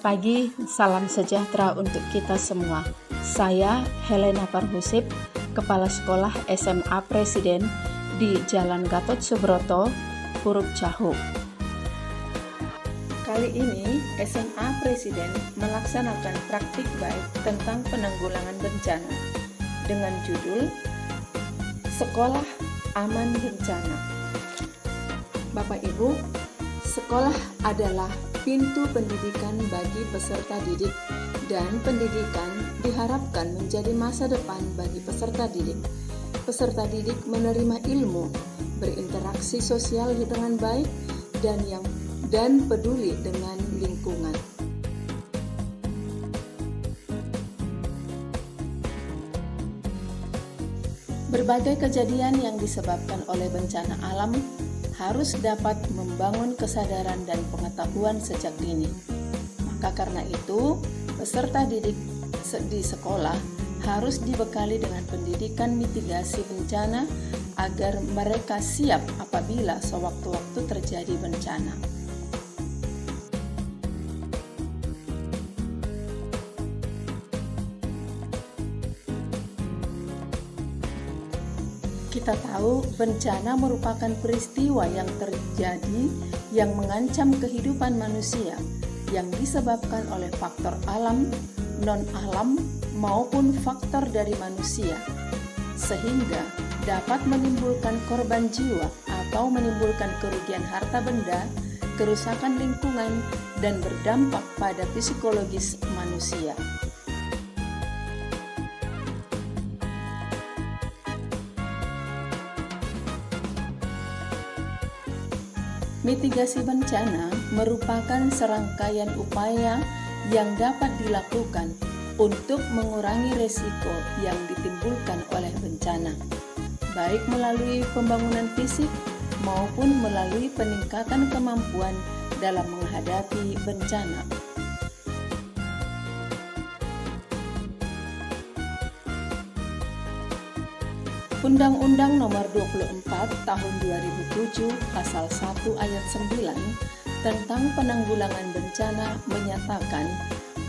Selamat pagi, salam sejahtera untuk kita semua. Saya Helena Parhusip, Kepala Sekolah SMA Presiden di Jalan Gatot Subroto, Puruk Cahu. Kali ini SMA Presiden melaksanakan praktik baik tentang penanggulangan bencana dengan judul Sekolah Aman Bencana. Bapak Ibu, sekolah adalah pintu pendidikan bagi peserta didik, dan pendidikan diharapkan menjadi masa depan bagi peserta didik. Peserta didik menerima ilmu, berinteraksi sosial dengan baik, dan peduli dengan lingkungan. Berbagai kejadian yang disebabkan oleh bencana alam harus dapat membangun kesadaran dan pengetahuan sejak dini. Maka karena itu, peserta didik di sekolah harus dibekali dengan pendidikan mitigasi bencana agar mereka siap apabila sewaktu-waktu terjadi bencana. Kita tahu bencana merupakan peristiwa yang terjadi yang mengancam kehidupan manusia yang disebabkan oleh faktor alam, non-alam maupun faktor dari manusia, sehingga dapat menimbulkan korban jiwa atau menimbulkan kerugian harta benda, kerusakan lingkungan, dan berdampak pada psikologis manusia. Mitigasi bencana merupakan serangkaian upaya yang dapat dilakukan untuk mengurangi risiko yang ditimbulkan oleh bencana, baik melalui pembangunan fisik maupun melalui peningkatan kemampuan dalam menghadapi bencana. Undang-Undang Nomor 24 Tahun 2007 Pasal 1 Ayat 9 tentang penanggulangan bencana menyatakan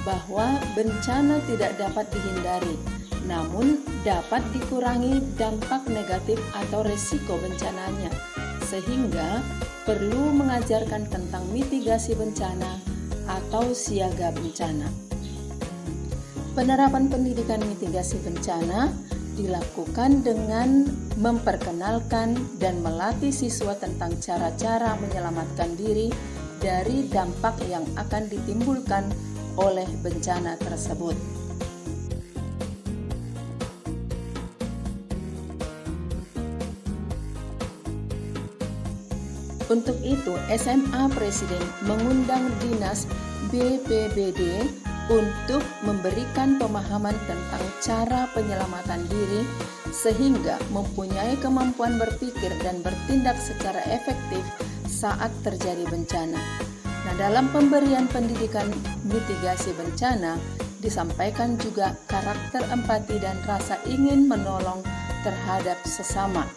bahwa bencana tidak dapat dihindari, namun dapat dikurangi dampak negatif atau risiko bencananya, sehingga perlu mengajarkan tentang mitigasi bencana atau siaga bencana. Penerapan pendidikan mitigasi bencana dilakukan dengan memperkenalkan dan melatih siswa tentang cara-cara menyelamatkan diri dari dampak yang akan ditimbulkan oleh bencana tersebut. Untuk itu, SMA Presiden mengundang Dinas BPBD untuk memberikan pemahaman tentang cara penyelamatan diri sehingga mempunyai kemampuan berpikir dan bertindak secara efektif saat terjadi bencana. Nah, dalam pemberian pendidikan mitigasi bencana disampaikan juga karakter empati dan rasa ingin menolong terhadap sesama.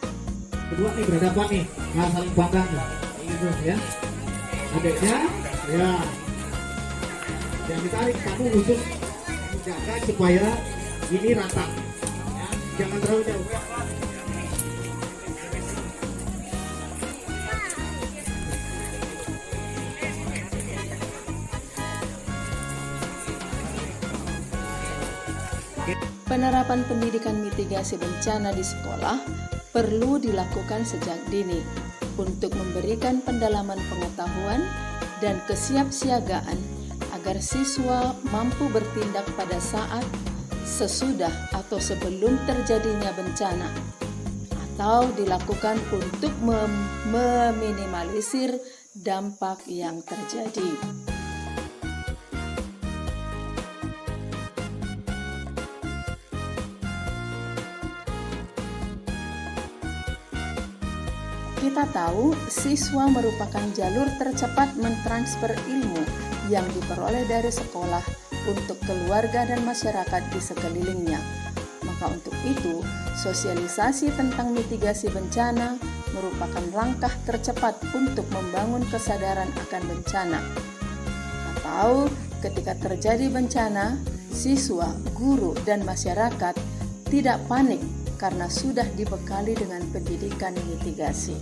Kedua nih berhadapan nih, nah saling pandang gitu ya. Adiknya ya. Yang ditarik kamu khusus menjaga supaya ini rata ya, jangan terlalu jauh. Penerapan pendidikan mitigasi bencana di sekolah perlu dilakukan sejak dini untuk memberikan pendalaman pengetahuan dan kesiapsiagaan agar siswa mampu bertindak pada saat, sesudah, atau sebelum terjadinya bencana, atau dilakukan untuk meminimalisir dampak yang terjadi. Kita tahu siswa merupakan jalur tercepat mentransfer ilmu yang diperoleh dari sekolah untuk keluarga dan masyarakat di sekelilingnya. Maka untuk itu, sosialisasi tentang mitigasi bencana merupakan langkah tercepat untuk membangun kesadaran akan bencana. Atau ketika terjadi bencana, siswa, guru, dan masyarakat tidak panik karena sudah dibekali dengan pendidikan mitigasi.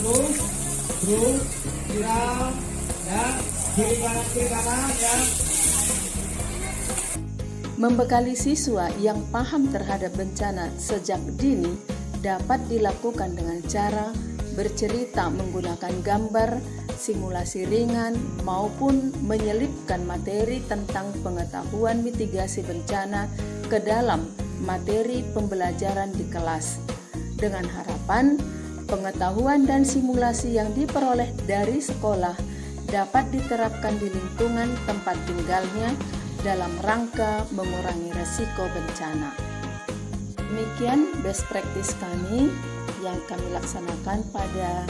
Terus siram ya, kiri kanan ya. Membekali siswa yang paham terhadap bencana sejak dini dapat dilakukan dengan cara bercerita menggunakan gambar, simulasi ringan, maupun menyelipkan materi tentang pengetahuan mitigasi bencana ke dalam materi pembelajaran di kelas, dengan harapan pengetahuan dan simulasi yang diperoleh dari sekolah dapat diterapkan di lingkungan tempat tinggalnya dalam rangka mengurangi resiko bencana. Demikian best practice kami yang kami laksanakan pada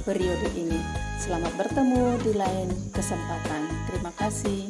periode ini. Selamat bertemu di lain kesempatan. Terima kasih.